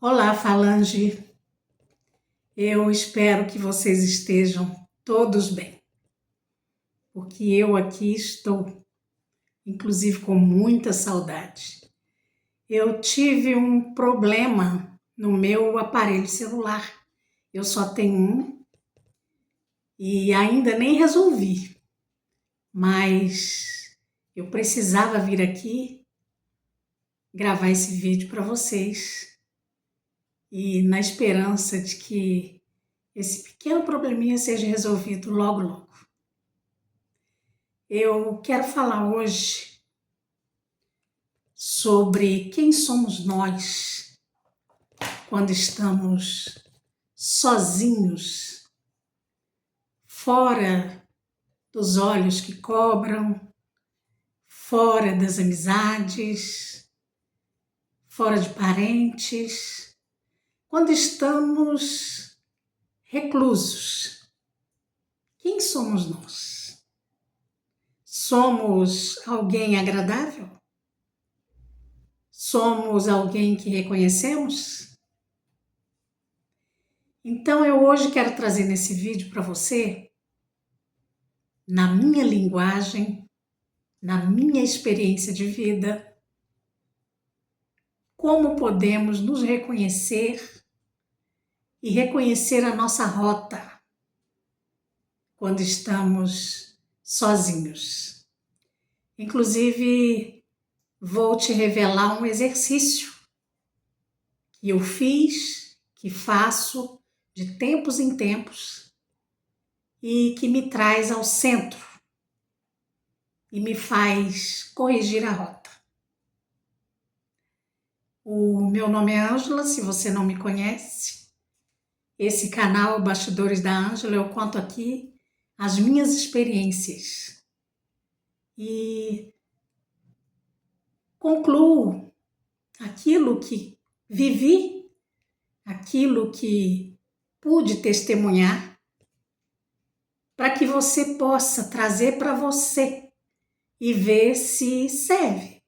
Olá, Falange. Eu espero que vocês estejam todos bem, porque eu aqui estou, inclusive com muita saudade. Eu tive um problema no meu aparelho celular. Eu só tenho um e ainda nem resolvi, mas eu precisava vir aqui gravar esse vídeo para vocês e na esperança de que esse pequeno probleminha seja resolvido logo, logo. Eu quero falar hoje sobre quem somos nós quando estamos sozinhos, fora dos olhos que cobram, fora das amizades, fora de parentes, quando estamos reclusos. Quem somos nós? Somos alguém agradável? Somos alguém que reconhecemos? Então eu hoje quero trazer nesse vídeo para você, na minha linguagem, na minha experiência de vida, como podemos nos reconhecer e reconhecer a nossa rota quando estamos sozinhos. Inclusive, vou te revelar um exercício que eu fiz, que faço de tempos em tempos e que me traz ao centro e me faz corrigir a rota. O meu nome é Ângela, se você não me conhece. Esse canal Bastidores da Ângela, eu conto aqui as minhas experiências e concluo aquilo que vivi, aquilo que pude testemunhar, para que você possa trazer para você e ver se serve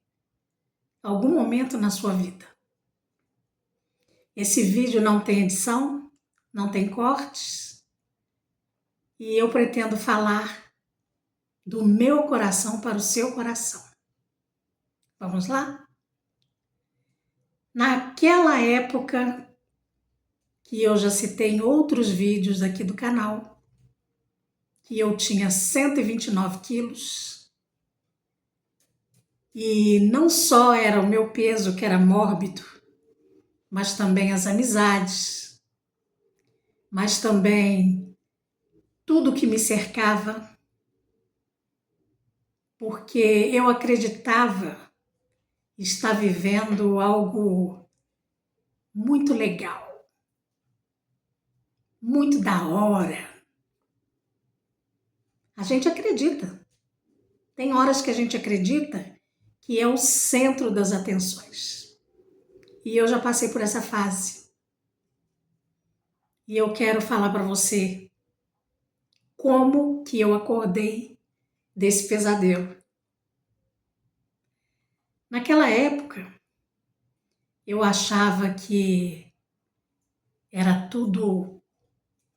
algum momento na sua vida. Esse vídeo não tem edição, não tem cortes, e eu pretendo falar do meu coração para o seu coração. Vamos lá? Naquela época, que eu já citei em outros vídeos aqui do canal, que eu tinha 129 quilos, e não só era o meu peso que era mórbido, mas também as amizades, mas também tudo que me cercava, porque eu acreditava estar vivendo algo muito legal, muito da hora. A gente acredita. Tem horas que a gente acredita que é o centro das atenções. E eu já passei por essa fase. E eu quero falar para você como que eu acordei desse pesadelo. Naquela época, eu achava que era tudo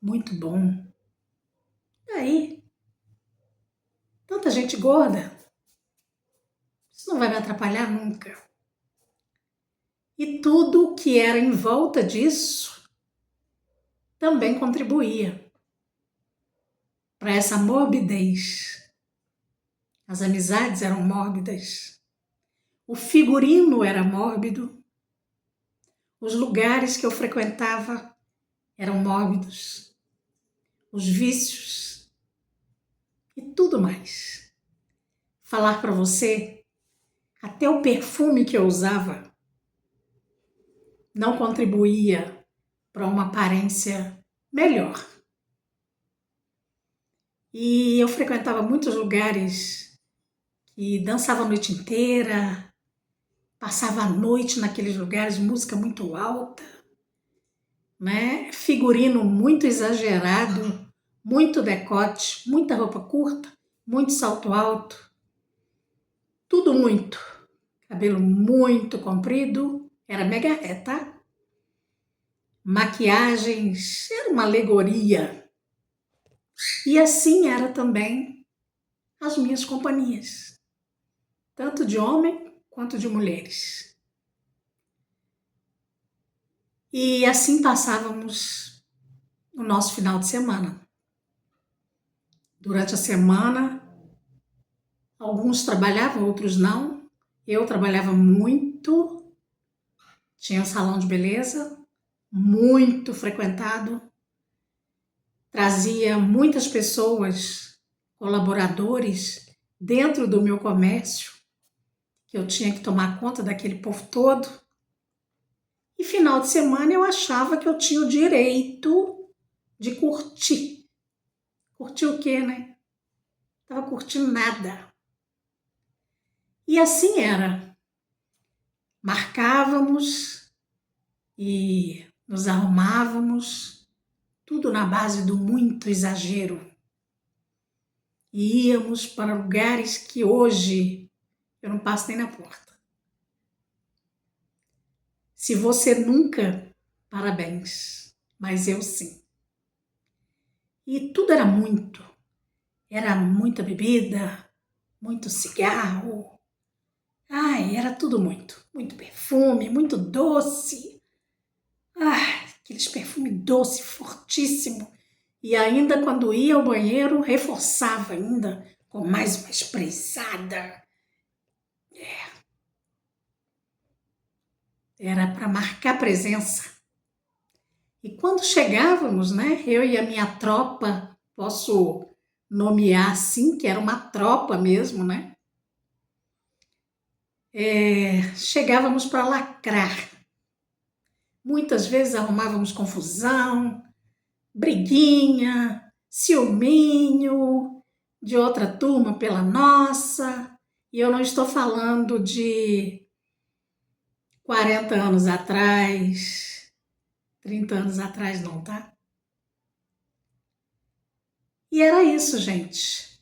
muito bom. E aí, tanta gente gorda, isso não vai me atrapalhar nunca. E tudo que era em volta disso também contribuía para essa morbidez. As amizades eram mórbidas, o figurino era mórbido, os lugares que eu frequentava eram mórbidos, os vícios e tudo mais. Falar para você, até o perfume que eu usava não contribuía para uma aparência melhor. E eu frequentava muitos lugares e dançava a noite inteira, passava a noite naqueles lugares, música muito alta, né? Figurino muito exagerado, muito decote, muita roupa curta, muito salto alto, tudo muito. Cabelo muito comprido, era mega ré, tá? maquiagens, era uma alegoria. E assim era também as minhas companhias, tanto de homem quanto de mulheres. E assim passávamos o nosso final de semana. Durante a semana, alguns trabalhavam, outros não. Eu trabalhava muito, tinha um salão de beleza, muito frequentado, trazia muitas pessoas, colaboradores, dentro do meu comércio, que eu tinha que tomar conta daquele povo todo. E final de semana eu achava que eu tinha o direito de curtir. Curtir o quê, né? Tava curtindo nada. E assim era. Marcávamos e nos arrumávamos, tudo na base do muito exagero. E íamos para lugares que hoje eu não passo nem na porta. Se você nunca, parabéns, mas eu sim. E tudo era muita bebida, muito cigarro. Ai, era tudo muito perfume, muito doce. Ai, aqueles perfume doce, fortíssimo. E ainda quando ia ao banheiro, reforçava ainda com mais uma espreizada. Era para marcar presença. E quando chegávamos, né, eu e a minha tropa, posso nomear assim, que era uma tropa mesmo, né? Chegávamos para lacrar. Muitas vezes arrumávamos confusão, briguinha, ciúminho de outra turma pela nossa. E eu não estou falando de 40 anos atrás, 30 anos atrás não, tá? E era isso, gente.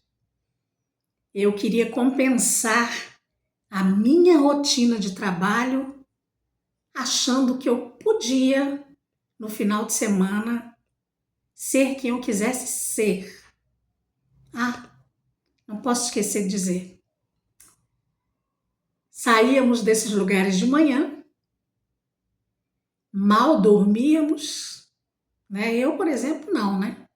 Eu queria compensar a minha rotina de trabalho achando que eu podia, no final de semana, ser quem eu quisesse ser. Ah, não posso esquecer de dizer. Saíamos desses lugares de manhã, mal dormíamos, né? Eu, por exemplo, não, né?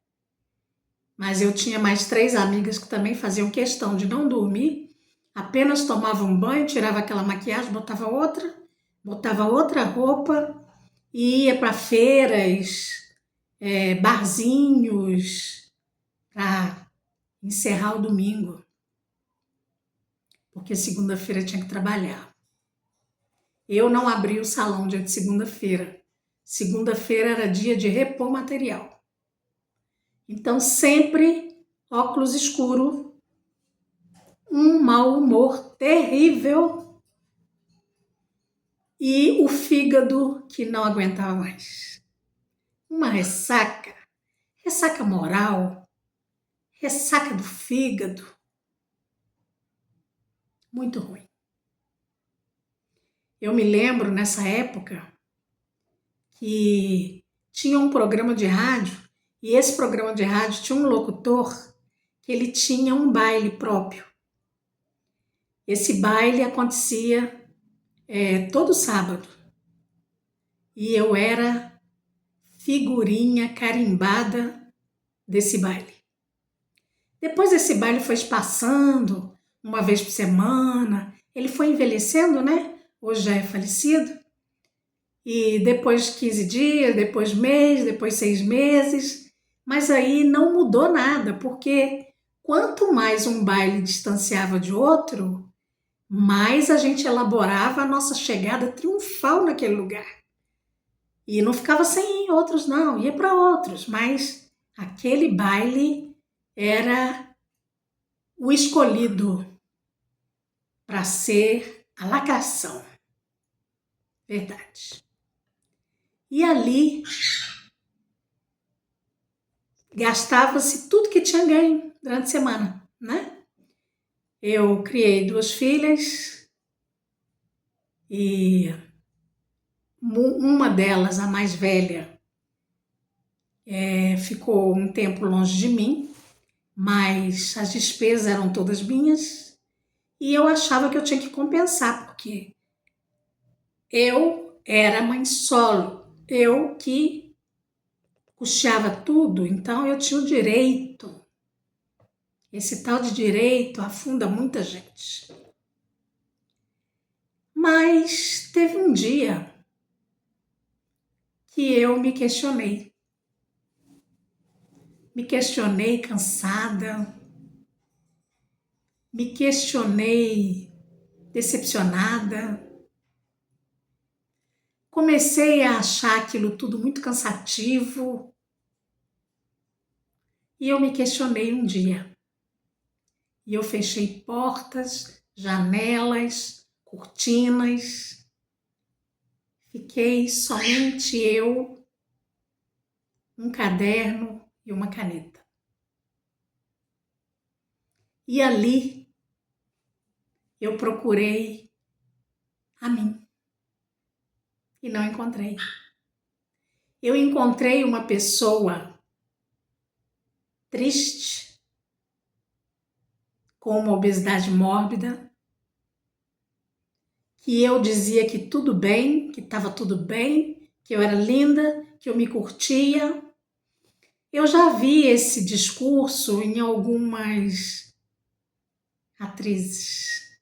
Mas eu tinha mais 3 amigas que também faziam questão de não dormir, apenas tomavam um banho, tirava aquela maquiagem, botava outra roupa e ia para feiras, barzinhos, para encerrar o domingo, porque segunda-feira tinha que trabalhar. Eu não abri o salão dia de segunda-feira. Segunda-feira era dia de repor material. Então, sempre óculos escuros, um mau humor terrível e o fígado que não aguentava mais. Uma ressaca moral, ressaca do fígado, muito ruim. Eu me lembro nessa época que tinha um programa de rádio e esse programa de rádio tinha um locutor que ele tinha um baile próprio. Esse baile acontecia todo sábado e eu era figurinha carimbada desse baile. Depois esse baile foi passando, uma vez por semana, ele foi envelhecendo, né? Hoje já é falecido. E depois 15 dias, depois mês, depois 6 meses, mas aí não mudou nada, porque quanto mais um baile distanciava de outro, mais a gente elaborava a nossa chegada triunfal naquele lugar. E não ficava sem outros, não, ia para outros, mas aquele baile era o escolhido para ser a lacração. Verdade. E ali gastava-se tudo que tinha ganho durante a semana, né? Eu criei 2 filhas e uma delas, a mais velha, ficou um tempo longe de mim, mas as despesas eram todas minhas e eu achava que eu tinha que compensar, porque eu era mãe solo, eu que custeava tudo, então eu tinha o direito. Esse tal de direito afunda muita gente. Mas teve um dia que eu me questionei. Me questionei cansada, me questionei decepcionada. Comecei a achar aquilo tudo muito cansativo e eu me questionei um dia. E eu fechei portas, janelas, cortinas. Fiquei somente eu, um caderno e uma caneta. E ali eu procurei a mim e não encontrei. Eu encontrei uma pessoa triste, com uma obesidade mórbida, que eu dizia que tudo bem, que estava tudo bem, que eu era linda, que eu me curtia. Eu já vi esse discurso em algumas atrizes,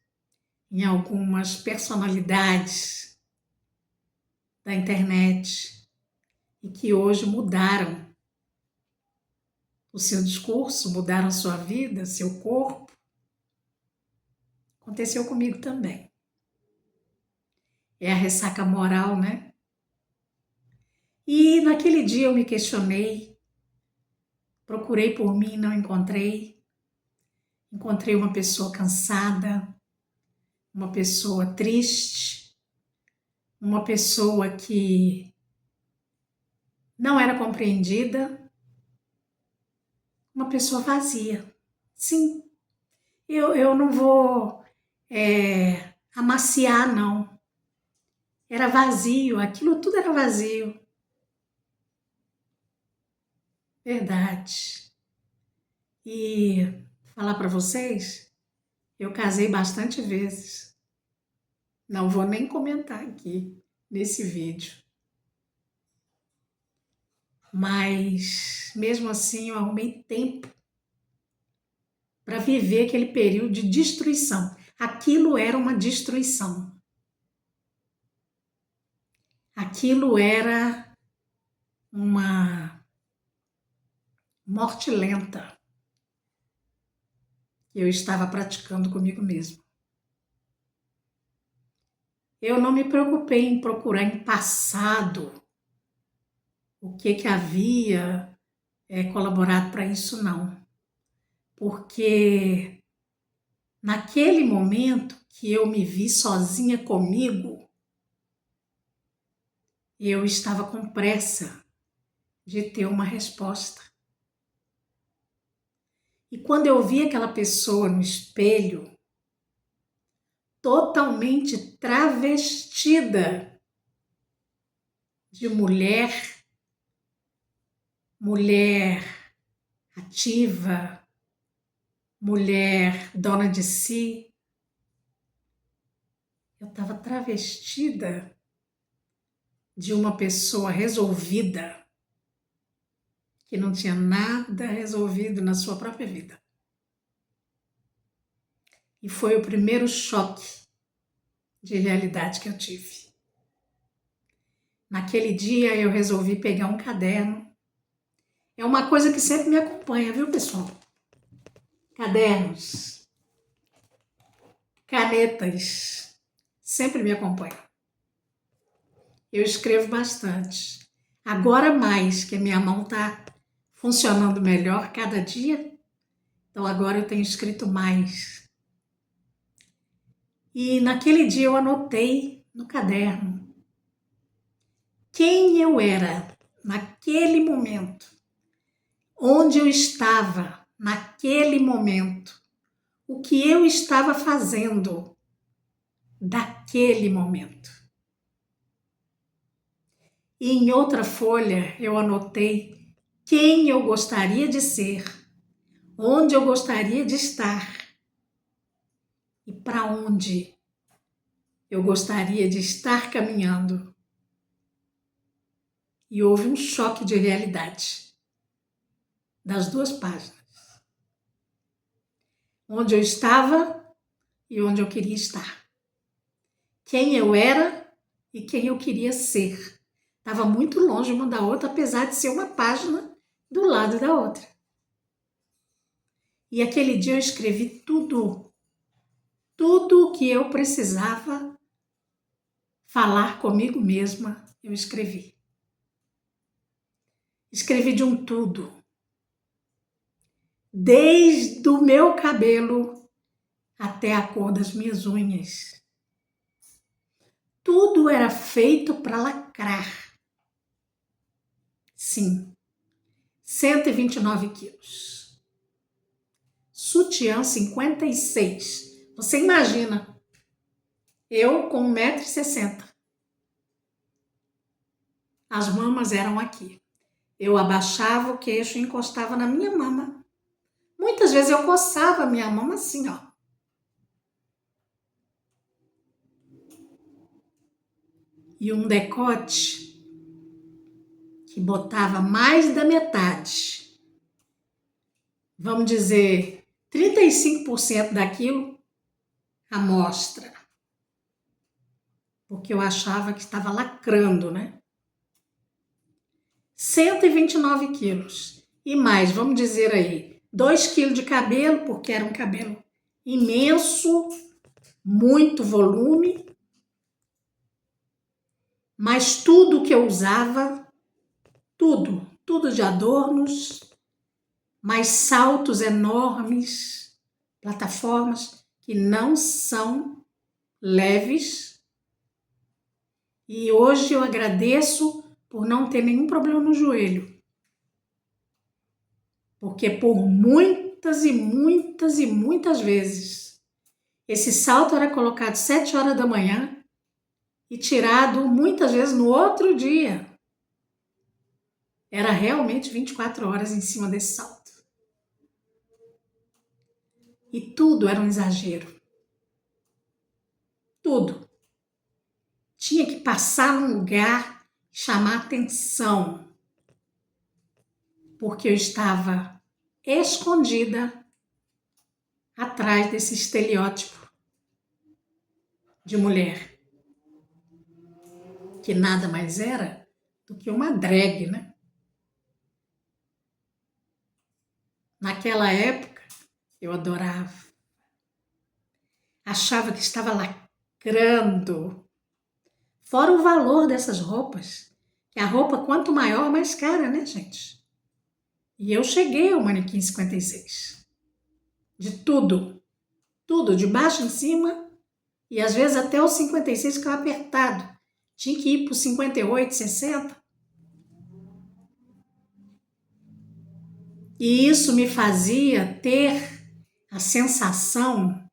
em algumas personalidades da internet e que hoje mudaram o seu discurso, mudaram sua vida, seu corpo. Aconteceu comigo também. É a ressaca moral, né? E naquele dia eu me questionei, procurei por mim, não encontrei. Encontrei uma pessoa cansada, uma pessoa triste, uma pessoa que não era compreendida, uma pessoa vazia. Sim, eu não vou amaciar, não. Era vazio, aquilo tudo era vazio. Verdade. E falar para vocês, eu casei bastante vezes. Não vou nem comentar aqui nesse vídeo. Mas mesmo assim eu arrumei tempo para viver aquele período de destruição. Aquilo era uma destruição. Aquilo era uma morte lenta que eu estava praticando comigo mesmo. Eu não me preocupei em procurar em passado o que havia colaborado para isso, não. Porque naquele momento que eu me vi sozinha comigo, eu estava com pressa de ter uma resposta. E quando eu vi aquela pessoa no espelho, totalmente travestida de mulher, mulher ativa, mulher dona de si, eu estava travestida de uma pessoa resolvida, que não tinha nada resolvido na sua própria vida. E foi o primeiro choque de realidade que eu tive. Naquele dia eu resolvi pegar um caderno. É uma coisa que sempre me acompanha, viu, pessoal? Cadernos, canetas, sempre me acompanham. Eu escrevo bastante. Agora mais, que a minha mão está funcionando melhor cada dia. Então agora eu tenho escrito mais. E naquele dia eu anotei no caderno quem eu era naquele momento, onde eu estava naquele momento, o que eu estava fazendo daquele momento. E em outra folha eu anotei quem eu gostaria de ser, onde eu gostaria de estar e para onde eu gostaria de estar caminhando. E houve um choque de realidade das duas páginas. Onde eu estava e onde eu queria estar. Quem eu era e quem eu queria ser. Estava muito longe uma da outra, apesar de ser uma página do lado da outra. E aquele dia eu escrevi tudo o que eu precisava falar comigo mesma, eu escrevi. Escrevi de um tudo. Desde o meu cabelo até a cor das minhas unhas. Tudo era feito para lacrar. Sim, 129 quilos. Sutiã 56. Você imagina, eu com 1,60 m. As mamas eram aqui. Eu abaixava o queixo e encostava na minha mama. Muitas vezes eu coçava a minha mama assim, ó. E um decote que botava mais da metade. Vamos dizer, 35% daquilo à mostra. Porque eu achava que estava lacrando, né? 129 quilos. E mais, vamos dizer aí, 2 quilos de cabelo, porque era um cabelo imenso, muito volume. Mas tudo que eu usava, tudo de adornos, mais saltos enormes, plataformas que não são leves. E hoje eu agradeço por não ter nenhum problema no joelho. Porque por muitas e muitas e muitas vezes esse salto era colocado 7 horas da manhã e tirado muitas vezes no outro dia. Era realmente 24 horas em cima desse salto. E tudo era um exagero. Tudo. Tinha que passar num lugar, chamar atenção. Porque eu estava escondida atrás desse estereótipo de mulher. Que nada mais era do que uma drag, né? Naquela época, eu adorava. Achava que estava lacrando. Fora o valor dessas roupas. Que a roupa, quanto maior, mais cara, né, gente? E eu cheguei ao manequim 56. De tudo. Tudo, de baixo em cima. E às vezes até o 56 ficava apertado. Tinha que ir para o 58, 60. E isso me fazia ter a sensação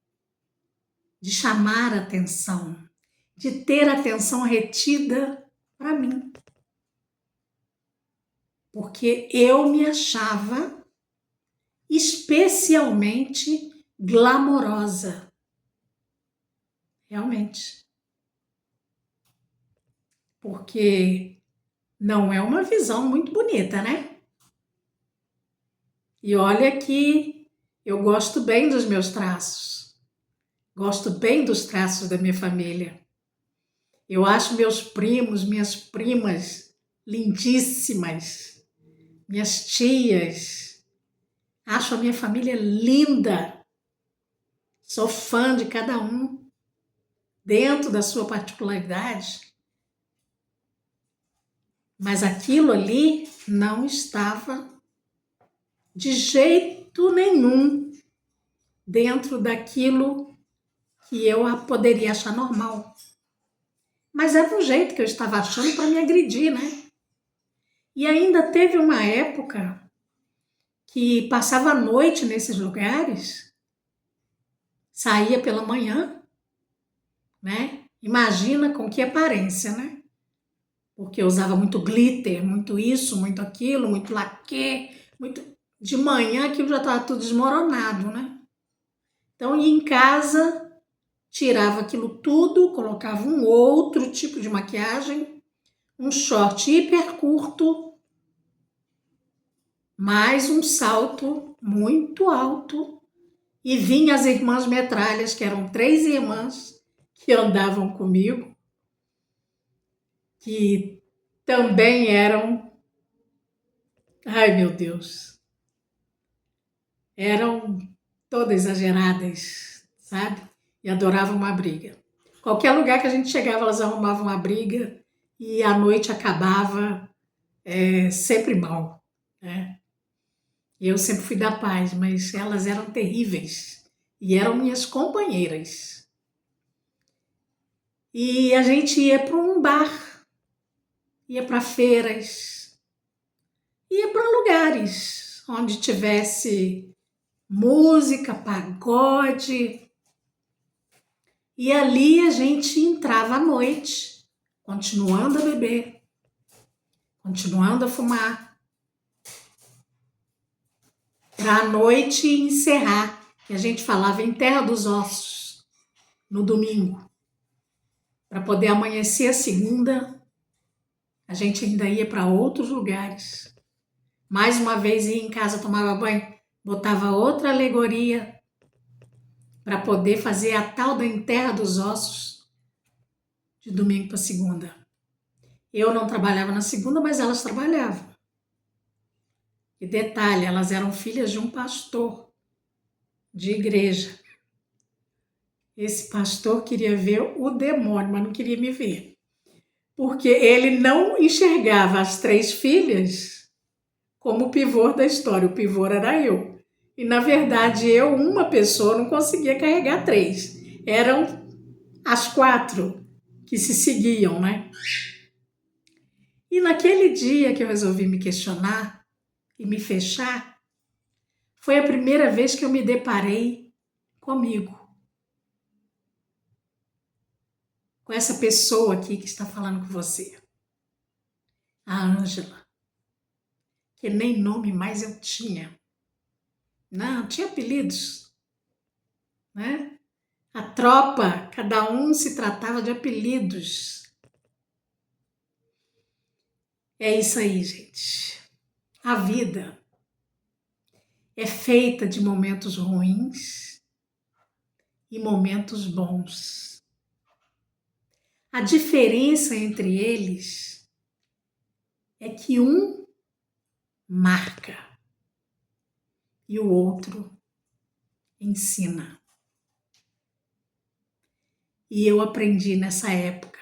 de chamar a atenção, de ter a atenção retida para mim. Porque eu me achava especialmente glamourosa. Realmente. Porque não é uma visão muito bonita, né? E olha que eu gosto bem dos meus traços. Gosto bem dos traços da minha família. Eu acho meus primos, minhas primas lindíssimas. Minhas tias. Acho a minha família linda. Sou fã de cada um, dentro da sua particularidade. Mas aquilo ali não estava de jeito nenhum dentro daquilo que eu poderia achar normal. Mas era um jeito que eu estava achando para me agredir, né? E ainda teve uma época que passava a noite nesses lugares, saía pela manhã, né? Imagina com que aparência, né? porque eu usava muito glitter, muito isso, muito aquilo, muito laque, muito... De manhã aquilo já estava tudo desmoronado, né? Então ia em casa, tirava aquilo tudo, colocava um outro tipo de maquiagem, um short hiper curto, mais um salto muito alto, e vinha as irmãs metralhas, que eram 3 irmãs que andavam comigo, que também eram, ai meu Deus, eram todas exageradas, sabe? E adoravam uma briga. Qualquer lugar que a gente chegava, elas arrumavam uma briga e a noite acabava sempre mal, né? E eu sempre fui da paz, mas elas eram terríveis e eram minhas companheiras. E a gente ia para um bar, ia para feiras, ia para lugares onde tivesse música, pagode. E ali a gente entrava à noite, continuando a beber, continuando a fumar, para a noite encerrar, que a gente falava em Terra dos Ossos, no domingo. Para poder amanhecer a segunda, a gente ainda ia para outros lugares. Mais uma vez ia em casa, tomava banho, botava outra alegoria para poder fazer a tal da Enterra dos Ossos de domingo para segunda. Eu não trabalhava na segunda, mas elas trabalhavam. E detalhe, elas eram filhas de um pastor de igreja. Esse pastor queria ver o demônio, mas não queria me ver. Porque ele não enxergava as 3 filhas como o pivô da história. O pivô era eu. E, na verdade, eu, uma pessoa, não conseguia carregar 3. Eram as 4 que se seguiam, né? E naquele dia que eu resolvi me questionar e me fechar, foi a primeira vez que eu me deparei comigo. Com essa pessoa aqui que está falando com você. A Ângela. Que nem nome mais eu tinha. Não, tinha apelidos, né? A tropa, cada um se tratava de apelidos. É isso aí, gente. A vida é feita de momentos ruins e momentos bons. A diferença entre eles é que um marca e o outro ensina. E eu aprendi nessa época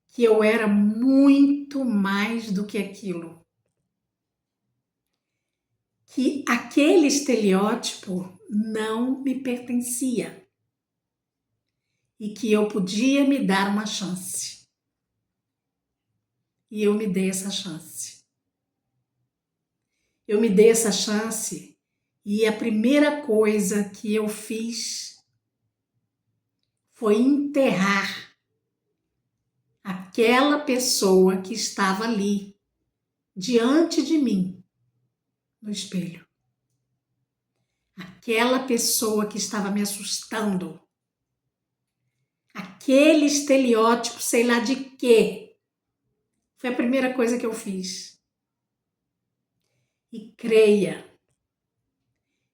que eu era muito mais do que aquilo. Que aquele estereótipo não me pertencia. E que eu podia me dar uma chance. E eu me dei essa chance. Eu me dei essa chance e a primeira coisa que eu fiz foi enterrar aquela pessoa que estava ali, diante de mim, no espelho. Aquela pessoa que estava me assustando. Aquele estereótipo, sei lá de quê. Foi a primeira coisa que eu fiz. E creia,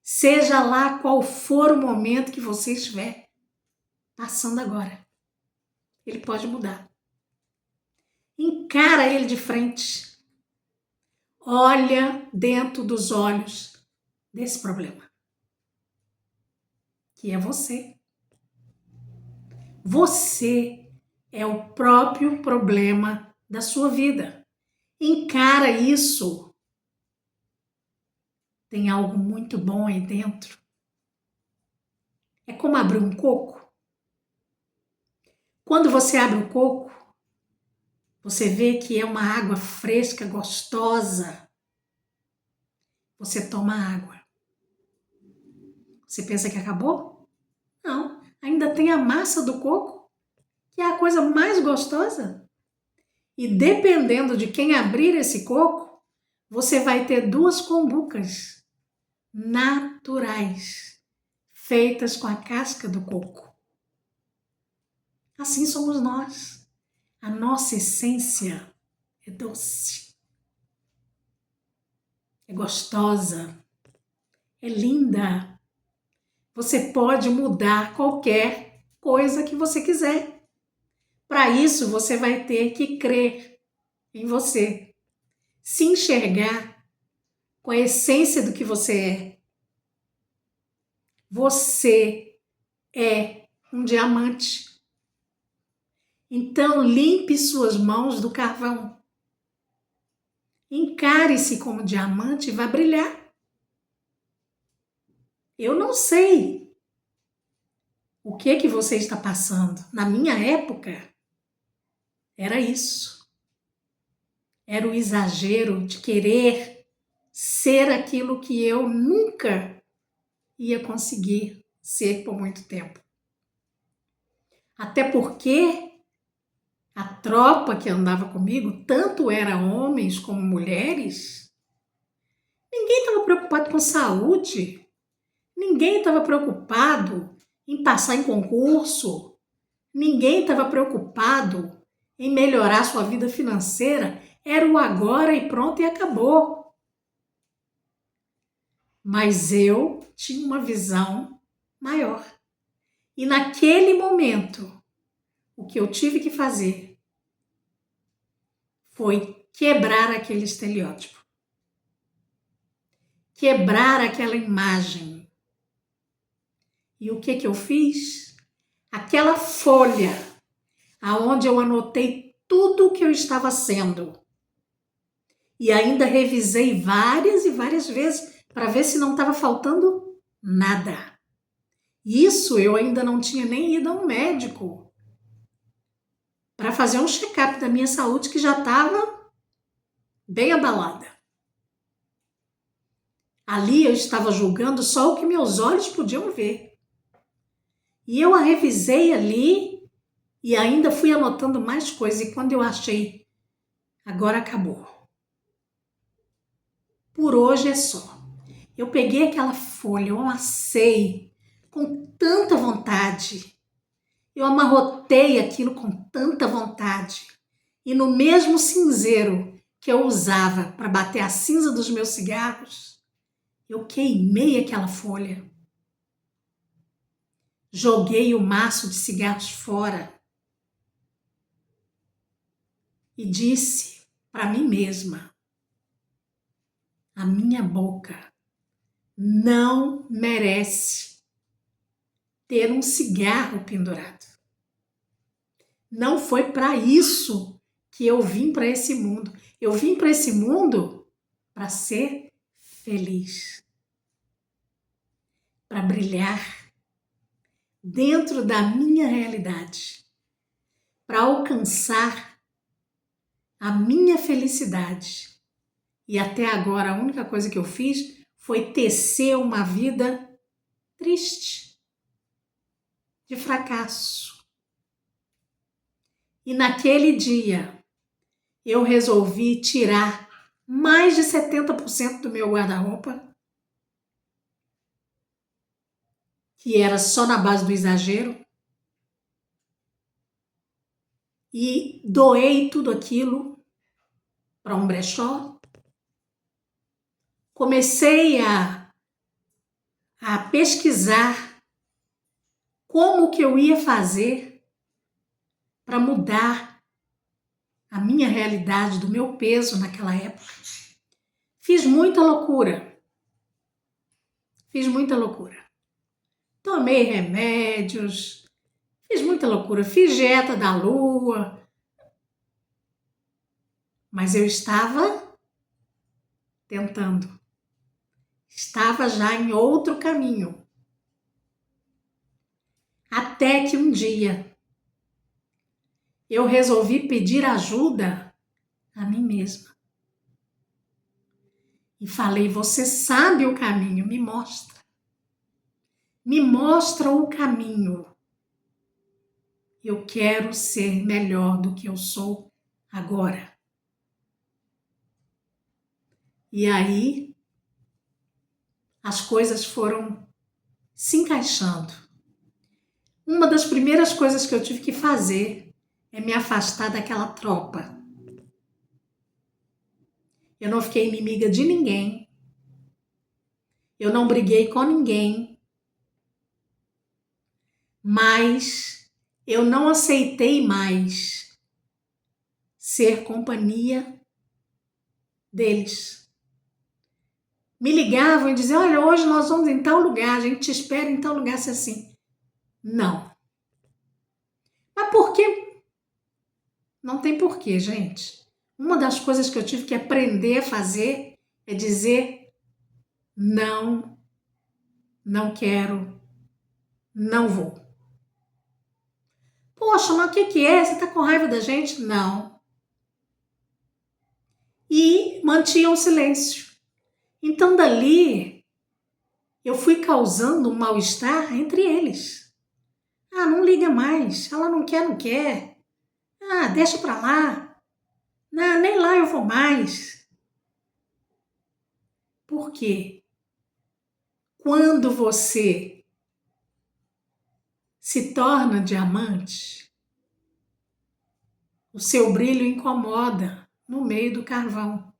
seja lá qual for o momento que você estiver passando agora, ele pode mudar. Encara ele de frente. Olha dentro dos olhos desse problema, que é você. Você é o próprio problema da sua vida. Encara isso. Tem algo muito bom aí dentro. É como abrir um coco. Quando você abre o coco, você vê que é uma água fresca, gostosa. Você toma água. Você pensa que acabou? Não, ainda tem a massa do coco, que é a coisa mais gostosa. E dependendo de quem abrir esse coco, você vai ter 2 cumbucas naturais, feitas com a casca do coco. Assim somos nós. A nossa essência é doce, é gostosa, é linda. Você pode mudar qualquer coisa que você quiser. Para isso, você vai ter que crer em você, se enxergar com a essência do que você é. Você é um diamante. Então, limpe suas mãos do carvão. Encare-se como diamante e vá brilhar. Eu não sei o que você está passando. Na minha época, era isso. Era o exagero de querer ser aquilo que eu nunca ia conseguir ser por muito tempo. Até porque a tropa que andava comigo, tanto eram homens como mulheres, ninguém estava preocupado com saúde, ninguém estava preocupado em passar em concurso, ninguém estava preocupado em melhorar sua vida financeira. Era o agora e pronto e acabou. Mas eu tinha uma visão maior. E naquele momento, o que eu tive que fazer foi quebrar aquele estereótipo. Quebrar aquela imagem. E o que eu fiz? Aquela folha aonde eu anotei tudo o que eu estava sendo. E ainda revisei várias e várias vezes para ver se não estava faltando nada. Isso eu ainda não tinha nem ido a um médico para fazer um check-up da minha saúde que já estava bem abalada. Ali eu estava julgando só o que meus olhos podiam ver. E eu a revisei ali e ainda fui anotando mais coisas. E quando eu achei, agora acabou. Por hoje é só. Eu peguei aquela folha, eu amassei com tanta vontade. Eu amarrotei aquilo com tanta vontade. E no mesmo cinzeiro que eu usava para bater a cinza dos meus cigarros, eu queimei aquela folha. Joguei o maço de cigarros fora e disse para mim mesma: a minha boca não merece ter um cigarro pendurado. Não foi para isso que eu vim para esse mundo. Eu vim para esse mundo para ser feliz, para brilhar dentro da minha realidade, para alcançar a minha felicidade. E até agora a única coisa que eu fiz foi tecer uma vida triste, de fracasso. E naquele dia eu resolvi tirar mais de 70% do meu guarda-roupa, que era só na base do exagero, e doei tudo aquilo para um brechó. Comecei a pesquisar como que eu ia fazer para mudar a minha realidade, do meu peso naquela época. Fiz muita loucura. Tomei remédios, fiz muita loucura, fiz dieta da lua, mas eu estava tentando. Estava já em outro caminho. Até que um dia eu resolvi pedir ajuda a mim mesma. E falei: você sabe o caminho, me mostra. Me mostra o caminho. Eu quero ser melhor do que eu sou agora. E aí as coisas foram se encaixando. Uma das primeiras coisas que eu tive que fazer é me afastar daquela tropa. Eu não fiquei inimiga de ninguém. Eu não briguei com ninguém. Mas eu não aceitei mais ser companhia deles. Me ligavam e diziam, olha, hoje nós vamos em tal lugar, a gente te espera em tal lugar, se assim. Não. Mas por quê? Não tem porquê, gente. Uma das coisas que eu tive que aprender a fazer é dizer não, não quero, não vou. Poxa, mas o que é? Você tá com raiva da gente? Não. E mantinham o silêncio. Então, dali, eu fui causando um mal-estar entre eles. Ah, não liga mais. Ela não quer, não quer. Ah, deixa pra lá. Não, nem lá eu vou mais. Por quê? Quando você se torna diamante, o seu brilho incomoda no meio do carvão.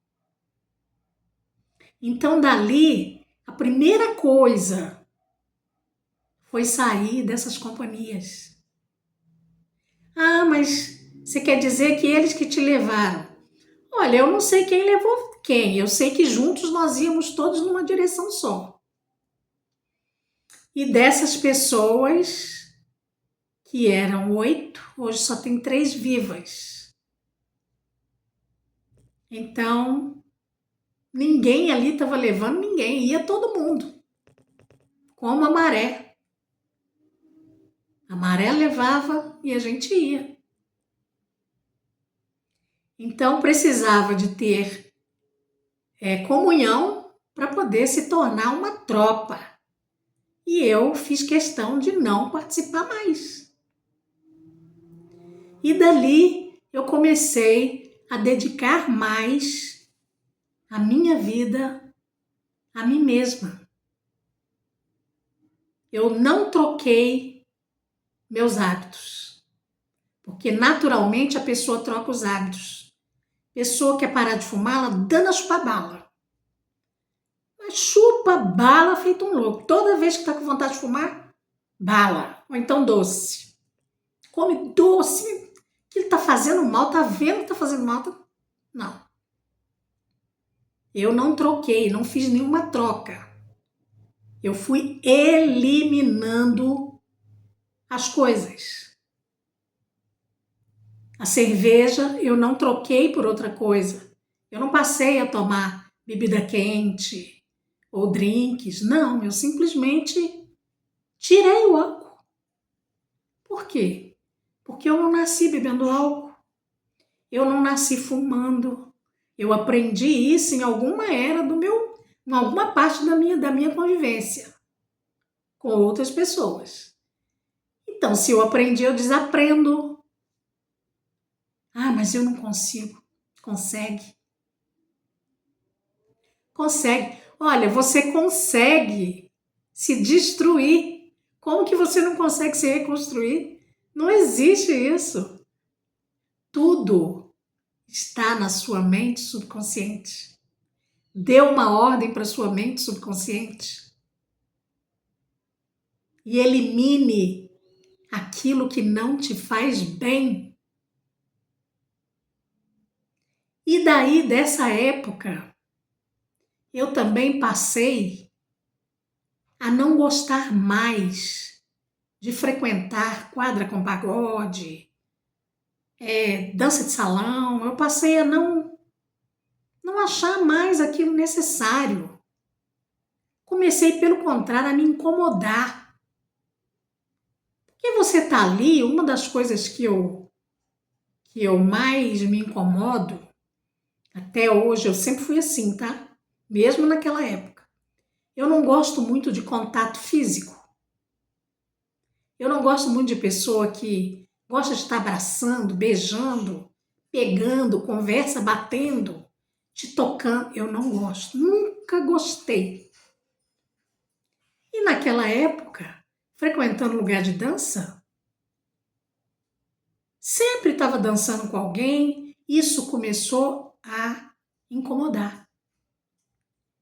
Então, dali, a primeira coisa foi sair dessas companhias. Ah, mas você quer dizer que eles que te levaram? Olha, eu não sei quem levou quem. Eu sei que juntos nós íamos todos numa direção só. E dessas pessoas, que eram 8, hoje só tem 3 vivas. Então, ninguém ali estava levando ninguém, ia todo mundo. Como a maré. A maré levava e a gente ia. Então, precisava de ter comunhão para poder se tornar uma tropa. E eu fiz questão de não participar mais. E dali eu comecei a dedicar mais a minha vida a mim mesma. Eu não troquei meus hábitos, porque naturalmente a pessoa troca os hábitos. Pessoa quer parar de fumar, ela dana chupa bala. Mas chupa bala feito um louco. Toda vez que está com vontade de fumar, bala. Ou então doce. Come doce. Que ele tá fazendo mal, tá vendo que tá fazendo mal. Não. Eu não troquei, não fiz nenhuma troca. Eu fui eliminando as coisas. A cerveja eu não troquei por outra coisa. Eu não passei a tomar bebida quente ou drinks. Não, eu simplesmente tirei o álcool. Por quê? Porque eu não nasci bebendo álcool. Eu não nasci fumando. Eu aprendi isso em alguma era em alguma parte da minha convivência com outras pessoas. Então, se eu aprendi, eu desaprendo. Ah, mas eu não consigo. Consegue. Consegue. Olha, você consegue se destruir. Como que você não consegue se reconstruir? Não existe isso. Tudo está na sua mente subconsciente. Dê uma ordem para sua mente subconsciente e elimine aquilo que não te faz bem. E daí, dessa época, eu também passei a não gostar mais de frequentar quadra com pagode, dança de salão. Eu passei a não achar mais aquilo necessário. Comecei, pelo contrário, a me incomodar. Porque você está ali, uma das coisas que eu mais me incomodo, até hoje, eu sempre fui assim, tá? Mesmo naquela época. Eu não gosto muito de contato físico. Eu não gosto muito de pessoa que gosta de estar abraçando, beijando, pegando, conversa batendo, te tocando. Eu não gosto, nunca gostei. E naquela época, frequentando lugar de dança, sempre estava dançando com alguém, isso começou a incomodar.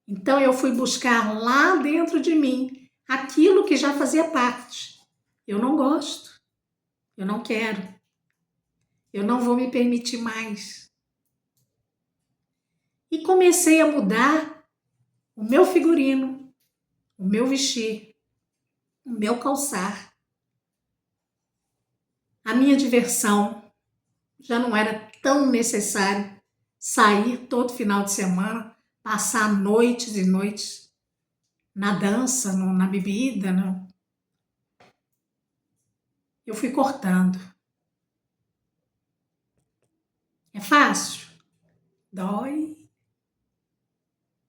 Então eu fui buscar lá dentro de mim aquilo que já fazia parte. Eu não gosto, eu não quero, eu não vou me permitir mais. E comecei a mudar o meu figurino, o meu vestir, o meu calçar. A minha diversão já não era tão necessário sair todo final de semana, passar noites e noites na dança, na bebida. Não. Eu fui cortando. É fácil? Dói.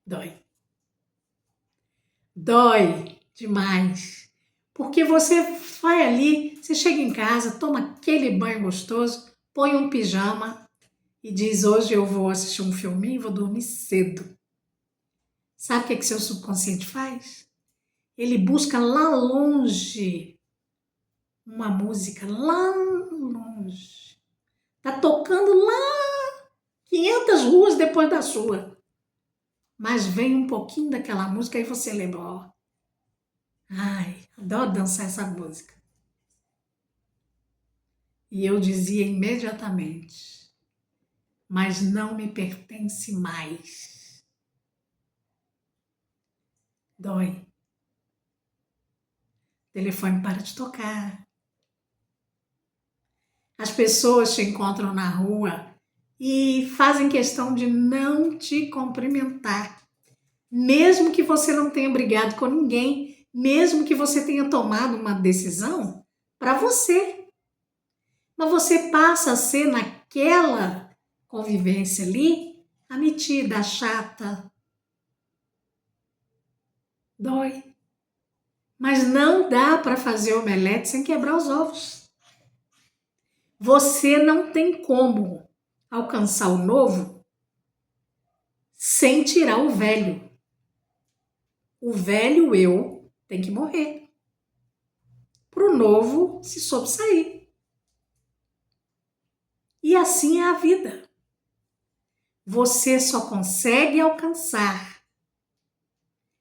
Dói. Dói demais. Porque você vai ali, você chega em casa, toma aquele banho gostoso, põe um pijama e diz: hoje eu vou assistir um filminho e vou dormir cedo. Sabe o que seu subconsciente faz? Ele busca lá longe uma música, lá longe. Tá tocando lá 500 ruas depois da sua. Mas vem um pouquinho daquela música e você lembra, ó. Ai, adoro dançar essa música. E eu dizia imediatamente: mas não me pertence mais. Dói. O telefone para de tocar. As pessoas te encontram na rua e fazem questão de não te cumprimentar. Mesmo que você não tenha brigado com ninguém, mesmo que você tenha tomado uma decisão para você. Mas você passa a ser naquela convivência ali a metida, a chata. Dói. Mas não dá para fazer omelete sem quebrar os ovos. Você não tem como alcançar o novo sem tirar o velho. O velho eu tem que morrer para o novo se sobressair. E assim é a vida. Você só consegue alcançar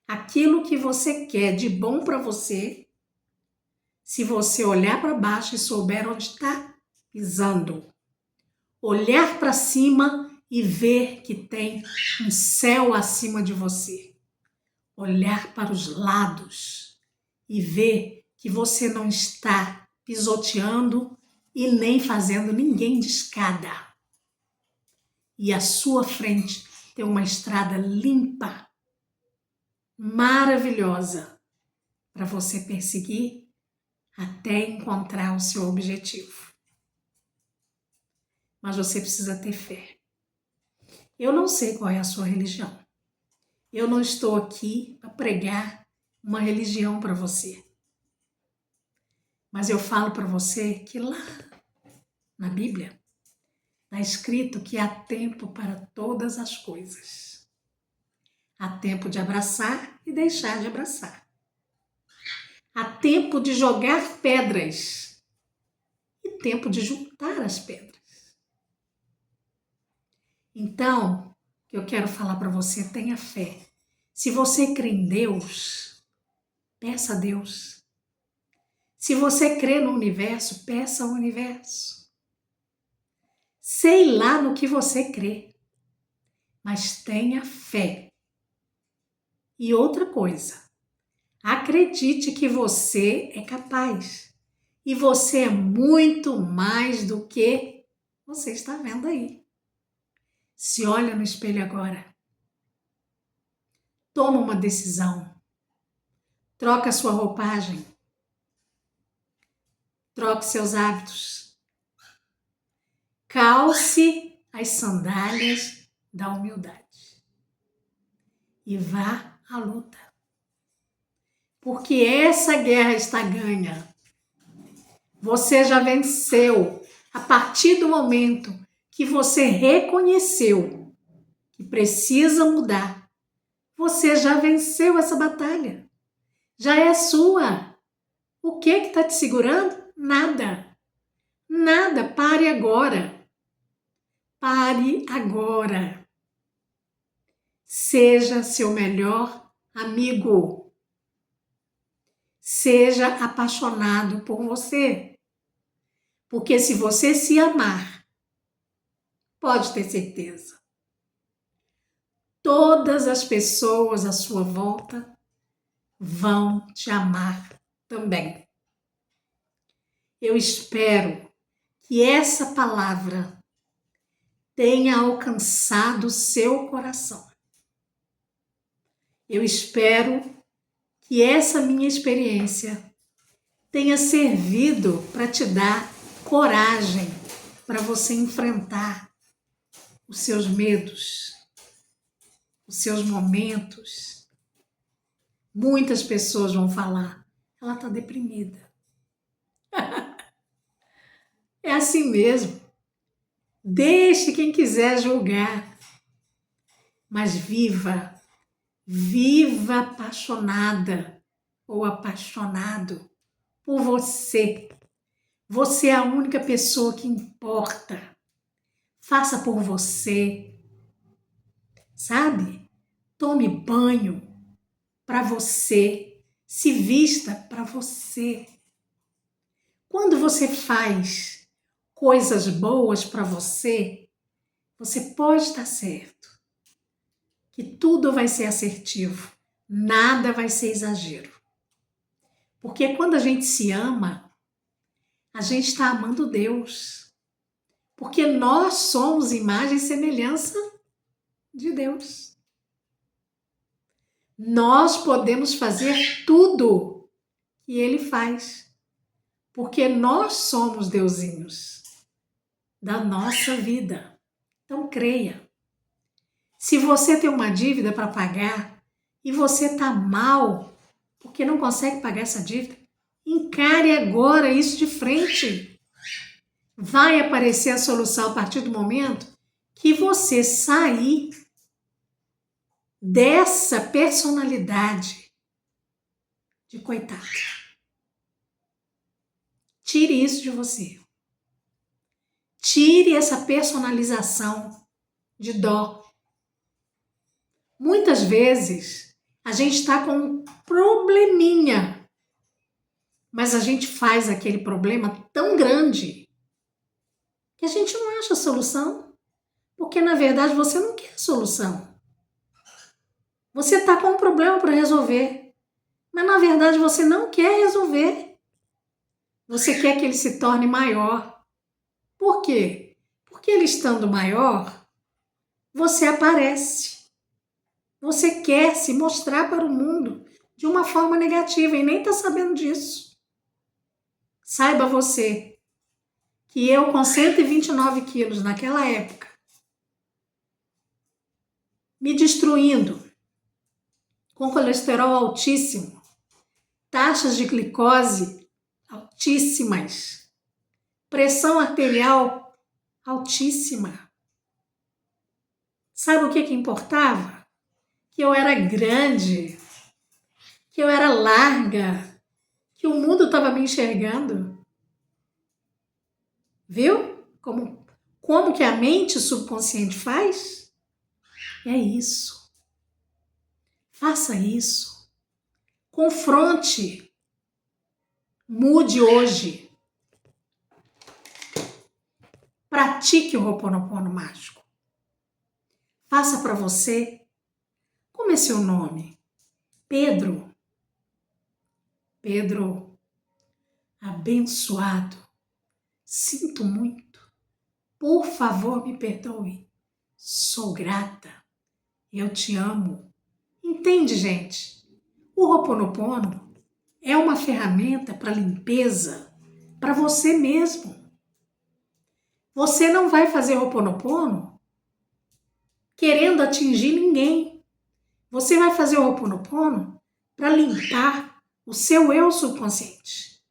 aquilo que você quer de bom para você se você olhar para baixo e souber onde está pisando. Olhar para cima e ver que tem um céu acima de você. Olhar para os lados e ver que você não está pisoteando e nem fazendo ninguém de escada. E à sua frente tem uma estrada limpa, maravilhosa, para você perseguir até encontrar o seu objetivo. Mas você precisa ter fé. Eu não sei qual é a sua religião. Eu não estou aqui para pregar uma religião para você. Mas eu falo para você que lá na Bíblia está escrito que há tempo para todas as coisas. Há tempo de abraçar e deixar de abraçar. Há tempo de jogar pedras e tempo de juntar as pedras. Então, o que eu quero falar para você, tenha fé. Se você crê em Deus, peça a Deus. Se você crê no universo, peça ao universo. Sei lá no que você crê, mas tenha fé. E outra coisa, acredite que você é capaz. E você é muito mais do que você está vendo aí. Se olha no espelho agora. Toma uma decisão. Troca sua roupagem. Troque seus hábitos. Calce as sandálias da humildade. E vá à luta. Porque essa guerra está ganha. Você já venceu a partir do momento que você reconheceu que precisa mudar, você já venceu essa batalha. Já é sua. O que está te segurando? Nada. Nada. Pare agora. Pare agora. Seja seu melhor amigo. Seja apaixonado por você. Porque se você se amar, pode ter certeza, todas as pessoas à sua volta vão te amar também. Eu espero que essa palavra tenha alcançado o seu coração. Eu espero que essa minha experiência tenha servido para te dar coragem para você enfrentar os seus medos, os seus momentos. Muitas pessoas vão falar, ela está deprimida. É assim mesmo. Deixe quem quiser julgar, mas viva apaixonada ou apaixonado por você. Você é a única pessoa que importa. Faça por você, sabe? Tome banho para você, se vista para você. Quando você faz coisas boas para você, você pode estar certo que tudo vai ser assertivo, nada vai ser exagero. Porque quando a gente se ama, a gente está amando Deus. Porque nós somos imagem e semelhança de Deus. Nós podemos fazer tudo que Ele faz. Porque nós somos deusinhos da nossa vida. Então creia. Se você tem uma dívida para pagar e você está mal porque não consegue pagar essa dívida, encare agora isso de frente. Vai aparecer a solução a partir do momento que você sair dessa personalidade de coitado. Tire isso de você. Tire essa personalização de dó. Muitas vezes a gente está com um probleminha, mas a gente faz aquele problema tão grande que a gente não acha solução, porque na verdade você não quer solução. Você está com um problema para resolver, mas na verdade você não quer resolver. Você quer que ele se torne maior. Por quê? Porque ele estando maior, você aparece. Você quer se mostrar para o mundo de uma forma negativa e nem está sabendo disso. Saiba você que eu com 129 quilos naquela época, me destruindo, com colesterol altíssimo, taxas de glicose altíssimas, pressão arterial altíssima. Sabe o que importava? Que eu era grande, que eu era larga, que o mundo estava me enxergando. Viu? Como que a mente subconsciente faz? É isso. Faça isso. Confronte. Mude hoje. Pratique o Ho'oponopono mágico. Faça para você. Como é seu nome? Pedro. Pedro, abençoado. Sinto muito. Por favor, me perdoe. Sou grata. Eu te amo. Entende, gente? O Ho'oponopono é uma ferramenta para limpeza para você mesmo. Você não vai fazer Ho'oponopono querendo atingir ninguém. Você vai fazer o Ho'oponopono para limpar o seu eu subconsciente.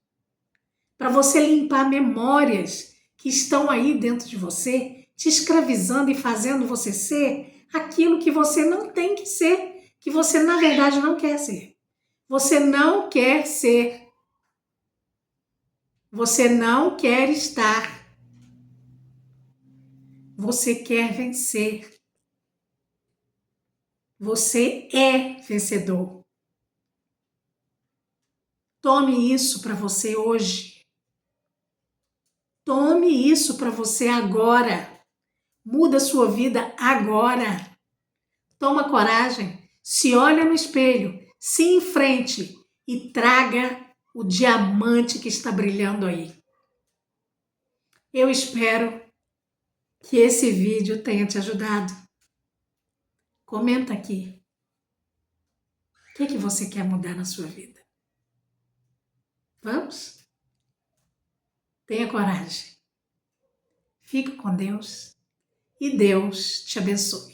Para você limpar memórias que estão aí dentro de você te escravizando e fazendo você ser aquilo que você não tem que ser, que você na verdade não quer ser. Você não quer ser. Você não quer estar. Você quer vencer. Você é vencedor. Tome isso para você hoje. Tome isso para você agora. Muda a sua vida agora. Toma coragem, se olha no espelho, se enfrente e traga o diamante que está brilhando aí. Eu espero que esse vídeo tenha te ajudado. Comenta aqui. O que você quer mudar na sua vida? Vamos? Tenha coragem. Fique com Deus e Deus te abençoe.